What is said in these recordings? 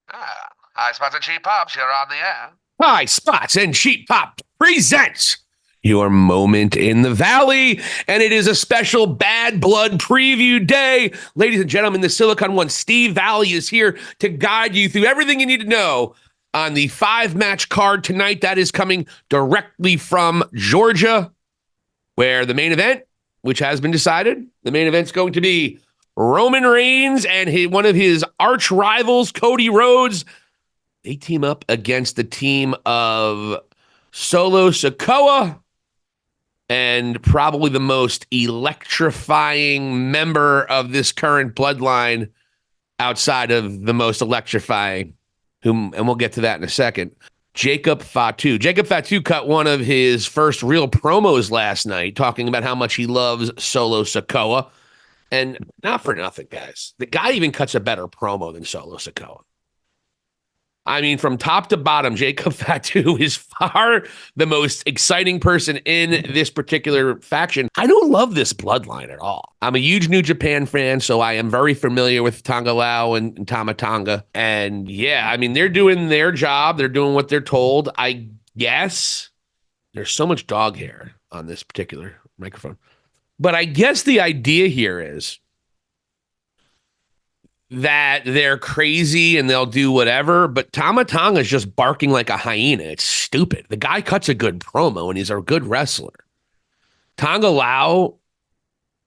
High Spots and Cheap Pops, you're on the air. High Spots and Cheap Pop presents your moment in the valley, and it is a special Bad Blood preview day. Ladies and gentlemen, the Silicon Steve Valli is here to guide you through everything you need to know on the 5-match card tonight. That is coming directly from Georgia, where the main event, which has been decided, the main event's going to be Roman Reigns and one of his arch rivals, Cody Rhodes. They team up against the team of Solo Sikoa and probably the most electrifying member of this current bloodline outside of the most electrifying, and we'll get to that in a second, Jacob Fatu. Jacob Fatu cut one of his first real promos last night talking about how much he loves Solo Sikoa. And not for nothing, guys, the guy even cuts a better promo than Solo Sikoa. I mean, from top to bottom, Jacob Fatu is far the most exciting person in this particular faction. I don't love this bloodline at all. I'm a huge New Japan fan, so I am very familiar with Tonga Lao and Tama Tonga. And yeah, I mean, they're doing their job. They're doing what they're told. I guess there's so much dog hair on this particular microphone. But I guess the idea here is that they're crazy and they'll do whatever, but Tama Tonga is just barking like a hyena. It's stupid. The guy cuts a good promo and he's a good wrestler. Tonga Lao,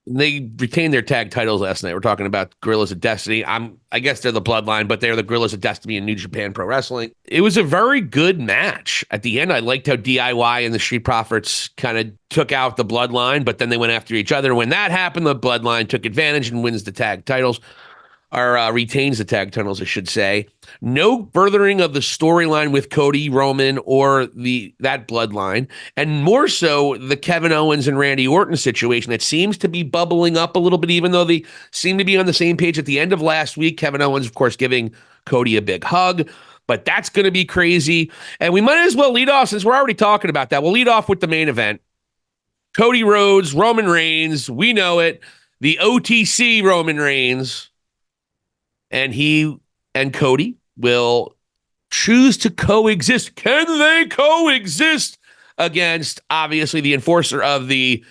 they retained their tag titles last night. We're talking about Guerrillas of Destiny. I guess they're the bloodline, but they're the Guerrillas of Destiny in New Japan Pro Wrestling. It was a very good match. At the end, I liked how DIY and the Street Profits kind of took out the bloodline, but then they went after each other. When that happened, the bloodline took advantage and wins the tag titles. Or retains the tag titles, I should say. No furthering of the storyline with Cody, Roman, or that bloodline, and more so the Kevin Owens and Randy Orton situation that seems to be bubbling up a little bit, even though they seem to be on the same page at the end of last week. Kevin Owens, of course, giving Cody a big hug, but that's going to be crazy. And we might as well lead off, since we're already talking about that, we'll lead off with the main event. Cody Rhodes, Roman Reigns, we know it. The OTC Roman Reigns. And he and Cody will choose to coexist. Can they coexist against, obviously, the enforcer of the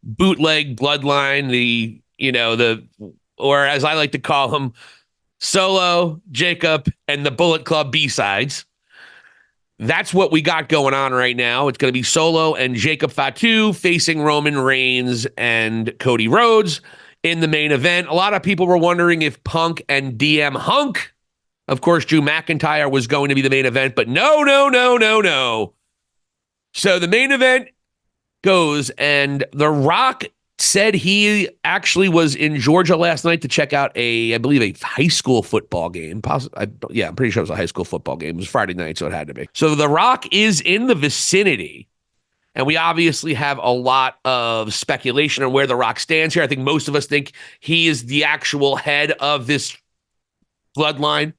bootleg bloodline, or as I like to call him, Solo, Jacob, and the Bullet Club B-sides. That's what we got going on right now. It's going to be Solo and Jacob Fatu facing Roman Reigns and Cody Rhodes in the main event. A lot of people were wondering if Punk and DM Hunk, of course, Drew McIntyre was going to be the main event, but no. So the main event goes, and The Rock said he actually was in Georgia last night to check out I believe a high school football game. I'm pretty sure it was a high school football game. It was Friday night, so it had to be. So The Rock is in the vicinity. And we obviously have a lot of speculation on where The Rock stands here. I think most of us think he is the actual head of this bloodline,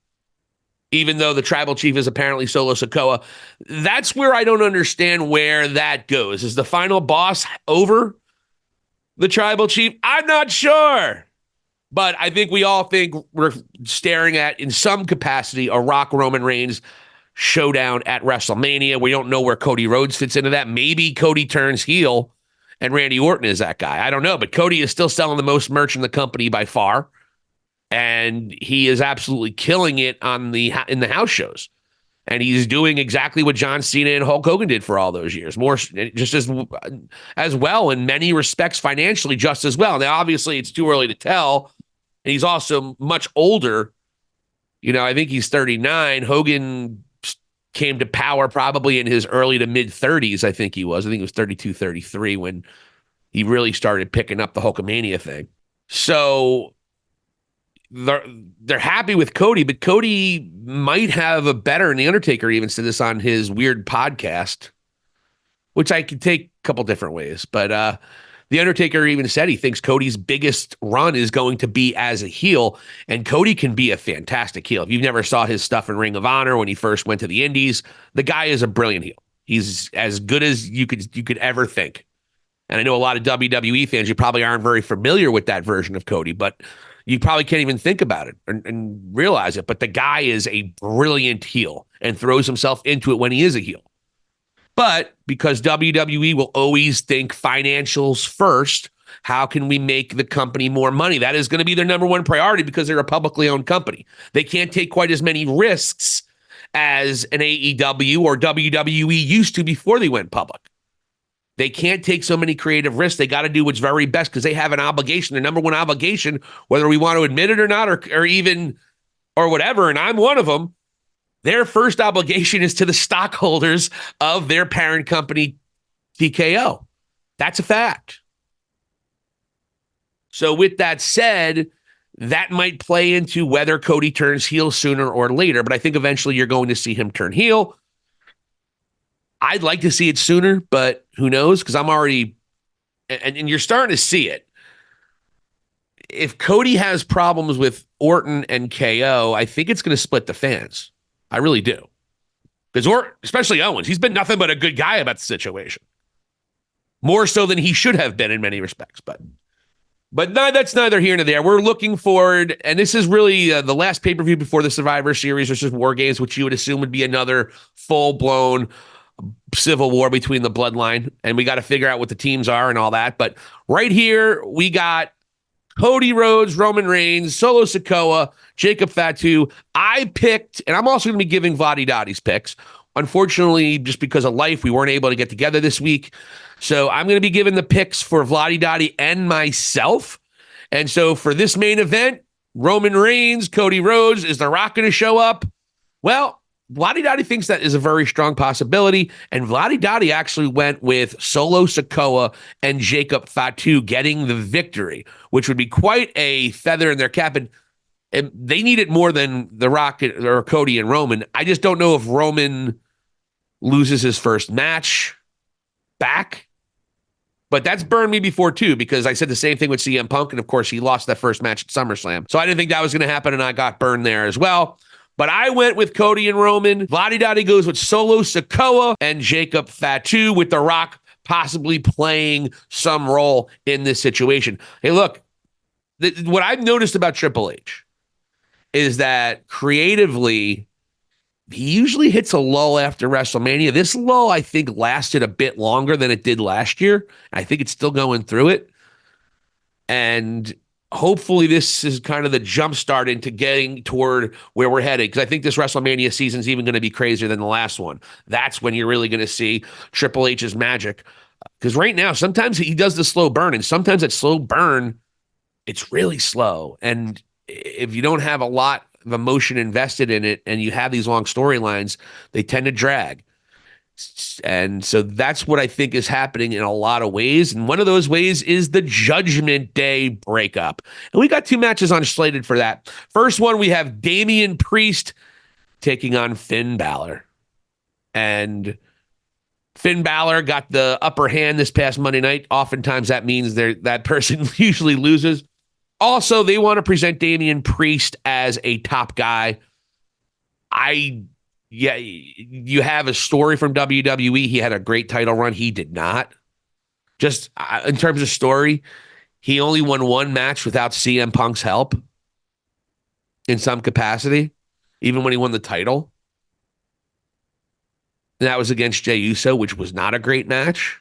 even though the tribal chief is apparently Solo Sikoa. That's where I don't understand where that goes. Is the final boss over the tribal chief? I'm not sure. But I think we all think we're staring at, in some capacity, a Rock Roman Reigns showdown at WrestleMania. We don't know where Cody Rhodes fits into that. Maybe Cody turns heel and Randy Orton is that guy. I don't know, but Cody is still selling the most merch in the company by far, and he is absolutely killing it in the house shows. And he's doing exactly what John Cena and Hulk Hogan did for all those years, more just as well in many respects, financially just as well. Now, obviously, it's too early to tell, and he's also much older. I think he's 39. Hogan came to power probably in his early to mid 30s. I think he was 32, 33 when he really started picking up the Hulkamania thing. So they're happy with Cody, but Cody might have a better, and The Undertaker even said this on his weird podcast, which I could take a couple different ways. But The Undertaker even said he thinks Cody's biggest run is going to be as a heel, and Cody can be a fantastic heel. If you never saw his stuff in Ring of Honor when he first went to the Indies, the guy is a brilliant heel. He's as good as you could ever think. And I know a lot of WWE fans, you probably aren't very familiar with that version of Cody, but You probably can't even think about it and realize it, but the guy is a brilliant heel and throws himself into it when he is a heel. But because WWE will always think financials first, how can we make the company more money? That is going to be their number one priority because they're a publicly owned company. They can't take quite as many risks as an AEW or WWE used to before they went public. They can't take so many creative risks. They got to do what's very best because they have an obligation, their number one obligation, whether we want to admit it or not, or whatever, and I'm one of them. Their first obligation is to the stockholders of their parent company, TKO. That's a fact. So with that said, that might play into whether Cody turns heel sooner or later, but I think eventually you're going to see him turn heel. I'd like to see it sooner, but who knows? Because I'm already, and you're starting to see it. If Cody has problems with Orton and KO, I think it's going to split the fans. I really do. Because especially Owens, he's been nothing but a good guy about the situation. More so than he should have been in many respects. But no, that's neither here nor there. We're looking forward, and this is really the last pay-per-view before the Survivor Series, which is War Games, which you would assume would be another full-blown civil war between the bloodline. And we got to figure out what the teams are and all that. But right here, we got Cody Rhodes, Roman Reigns, Solo Sikoa, Jacob Fatu. I picked, and I'm also going to be giving Vladi Dadi's picks. Unfortunately, just because of life, we weren't able to get together this week. So I'm going to be giving the picks for Vladi Dadi and myself. And so for this main event, Roman Reigns, Cody Rhodes, is The Rock going to show up? Well, Vladi Dadi thinks that is a very strong possibility, and Vladi Dadi actually went with Solo Sikoa and Jacob Fatu getting the victory, which would be quite a feather in their cap, and they need it more than The Rock or Cody and Roman. I just don't know if Roman loses his first match back, but that's burned me before too, because I said the same thing with CM Punk, and of course he lost that first match at SummerSlam, so I didn't think that was going to happen, and I got burned there as well. But I went with Cody and Roman. Vladi Dadi goes with Solo Sikoa and Jacob Fatu, with The Rock possibly playing some role in this situation. Hey, look, what I've noticed about Triple H is that creatively, he usually hits a lull after WrestleMania. This lull, I think, lasted a bit longer than it did last year. I think it's still going through it. And hopefully this is kind of the jump start into getting toward where we're headed, because I think this WrestleMania season is even going to be crazier than the last one. That's when you're really going to see Triple H's magic. Because right now, sometimes he does the slow burn, and sometimes that slow burn, it's really slow. And if you don't have a lot of emotion invested in it and you have these long storylines, they tend to drag. And so that's what I think is happening in a lot of ways. And one of those ways is the Judgment Day breakup. And we got two matches on slated for that. First one, we have Damian Priest taking on Finn Balor. And Finn Balor got the upper hand this past Monday night. Oftentimes that means that person usually loses. Also, they want to present Damian Priest as a top guy. Yeah, you have a story from WWE. He had a great title run. He did not. Just in terms of story, he only won one match without CM Punk's help in some capacity, even when he won the title. And that was against Jey Uso, which was not a great match.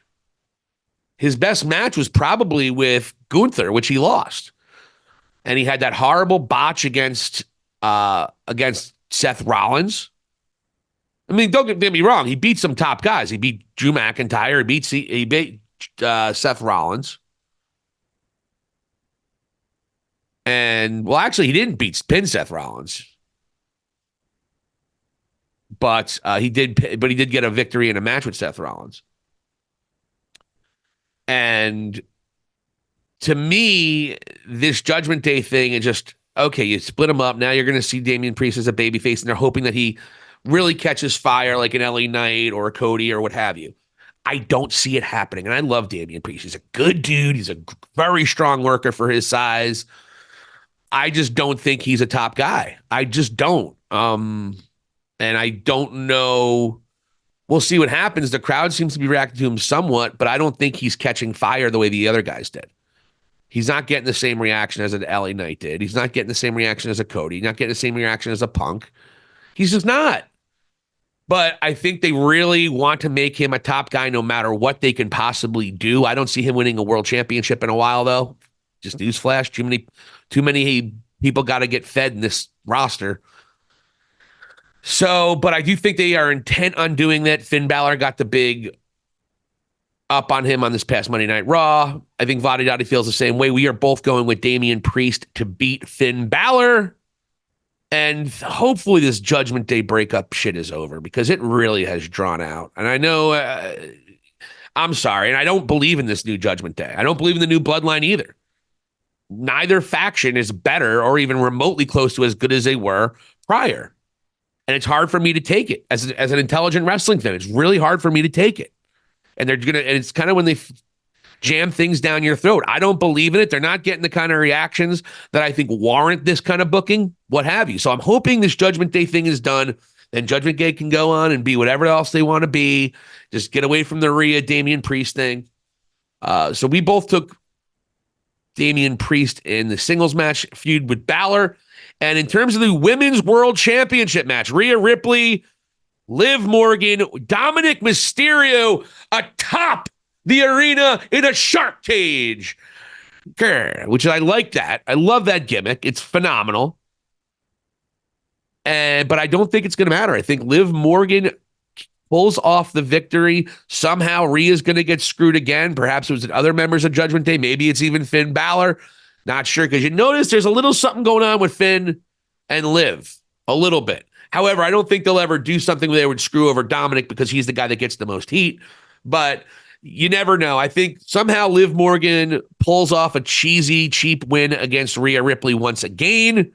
His best match was probably with Gunther, which he lost. And he had that horrible botch against Seth Rollins. I mean, don't get me wrong. He beat some top guys. He beat Drew McIntyre. He beat Seth Rollins. And, well, actually, he didn't pin Seth Rollins. But he did get a victory in a match with Seth Rollins. And to me, this Judgment Day thing is just, okay, you split them up. Now you're going to see Damian Priest as a babyface, and they're hoping that he really catches fire like an LA Knight or a Cody or what have you. I don't see it happening. And I love Damian Priest. He's a good dude. He's a very strong worker for his size. I just don't think he's a top guy. I just don't. And I don't know. We'll see what happens. The crowd seems to be reacting to him somewhat, but I don't think he's catching fire the way the other guys did. He's not getting the same reaction as an LA Knight did. He's not getting the same reaction as a Cody. Not getting the same reaction as a Punk. He's just not. But I think they really want to make him a top guy no matter what they can possibly do. I don't see him winning a world championship in a while, though. Just newsflash. Too many people got to get fed in this roster. So, but I do think they are intent on doing that. Finn Balor got the big up on him on this past Monday Night Raw. I think Vladi Dadi feels the same way. We are both going with Damian Priest to beat Finn Balor. And hopefully this Judgment Day breakup shit is over because it really has drawn out. And I know, I'm sorry, and I don't believe in this new Judgment Day. I don't believe in the new Bloodline either. Neither faction is better or even remotely close to as good as they were prior. And it's hard for me to take it as an intelligent wrestling fan. It's really hard for me to take it. And and it's kind of when they jam things down your throat. I don't believe in it. They're not getting the kind of reactions that I think warrant this kind of booking, what have you. So I'm hoping this Judgment Day thing is done. Then Judgment Day can go on and be whatever else they want to be. Just get away from the Rhea Damian Priest thing. So we both took Damian Priest in the singles match feud with Balor. And in terms of the Women's World Championship match, Rhea Ripley, Liv Morgan, Dominik Mysterio atop the arena in a shark cage. Which I like that. I love that gimmick. It's phenomenal. But I don't think it's going to matter. I think Liv Morgan pulls off the victory. Somehow Rhea's going to get screwed again. Perhaps it was other members of Judgment Day. Maybe it's even Finn Balor. Not sure, because you notice there's a little something going on with Finn and Liv. A little bit. However, I don't think they'll ever do something where they would screw over Dominik because he's the guy that gets the most heat. But you never know. I think somehow Liv Morgan pulls off a cheesy, cheap win against Rhea Ripley once again.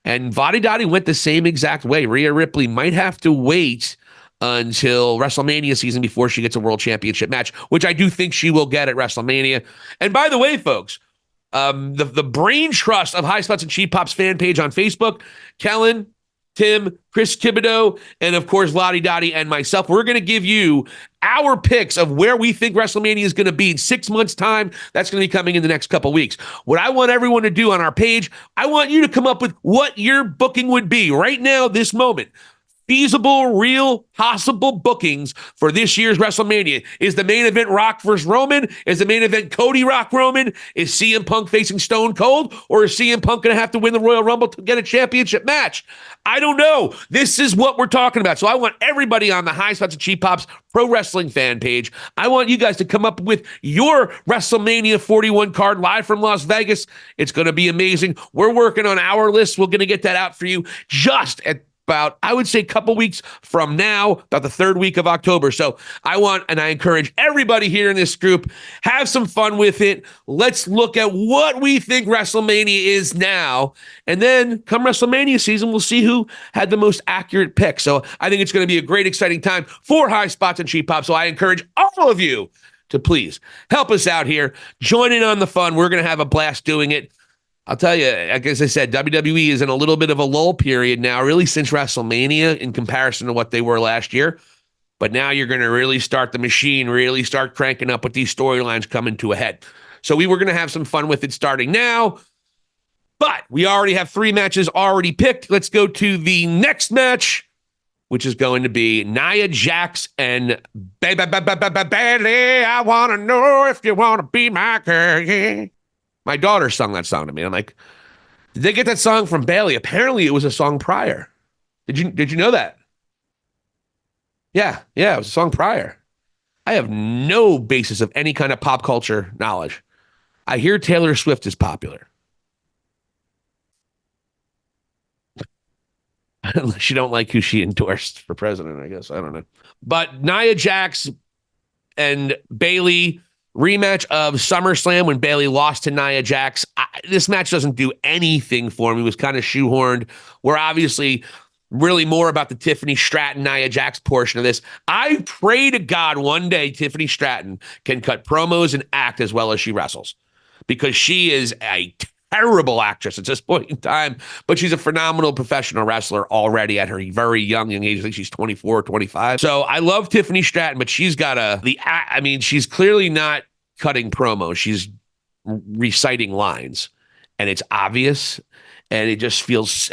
And Vladi Dadi went the same exact way. Rhea Ripley might have to wait until WrestleMania season before she gets a world championship match, which I do think she will get at WrestleMania. And by the way, folks, the brain trust of High Spots and Cheap Pops fan page on Facebook, Kellen, Tim, Chris Thibodeau, and of course, Vladi Dadi and myself, we're going to give you our picks of where we think WrestleMania is going to be in 6 months' time. That's going to be coming in the next couple weeks. What I want everyone to do on our page, I want you to come up with what your booking would be right now, this moment. Feasible, real, possible bookings for this year's WrestleMania. Is the main event Rock versus Roman? Is the main event Cody Rock Roman? Is CM Punk facing Stone Cold? Or is CM Punk going to have to win the Royal Rumble to get a championship match? I don't know. This is what we're talking about. So I want everybody on the High Spots and Cheap Pops Pro Wrestling fan page. I want you guys to come up with your WrestleMania 41 card live from Las Vegas. It's going to be amazing. We're working on our list. We're going to get that out for you just at about, I would say, a couple weeks from now, about the third week of October. So I want, and I encourage everybody here in this group, have some fun with it. Let's look at what we think WrestleMania is now. And then come WrestleMania season, we'll see who had the most accurate pick. So I think it's going to be a great, exciting time for High Spots and Cheap Pops. So I encourage all of you to please help us out here. Join in on the fun. We're going to have a blast doing it. I'll tell you, like as I said, WWE is in a little bit of a lull period now, really since WrestleMania in comparison to what they were last year. But now you're going to really start the machine, really start cranking up with these storylines coming to a head. So we were going to have some fun with it starting now. But we already have 3 matches already picked. Let's go to the next match, which is going to be Nia Jax and Bayley. I want to know if you want to be my girl, yeah. My daughter sung that song to me. I'm like, did they get that song from Bayley? Apparently it was a song prior. Did you know that? Yeah, it was a song prior. I have no basis of any kind of pop culture knowledge. I hear Taylor Swift is popular. Unless you don't like who she endorsed for president, I guess. I don't know. But Nia Jax and Bayley, rematch of SummerSlam when Bayley lost to Nia Jax. This match doesn't do anything for me. It was kind of shoehorned. We're obviously really more about the Tiffany Stratton, Nia Jax portion of this. I pray to God one day Tiffany Stratton can cut promos and act as well as she wrestles, because she is a terrible actress at this point in time, but she's a phenomenal professional wrestler already at her very young age. I think she's 24 or 25. So I love Tiffany Stratton, but she's got she's clearly not cutting promos. She's reciting lines, and it's obvious, and it just feels.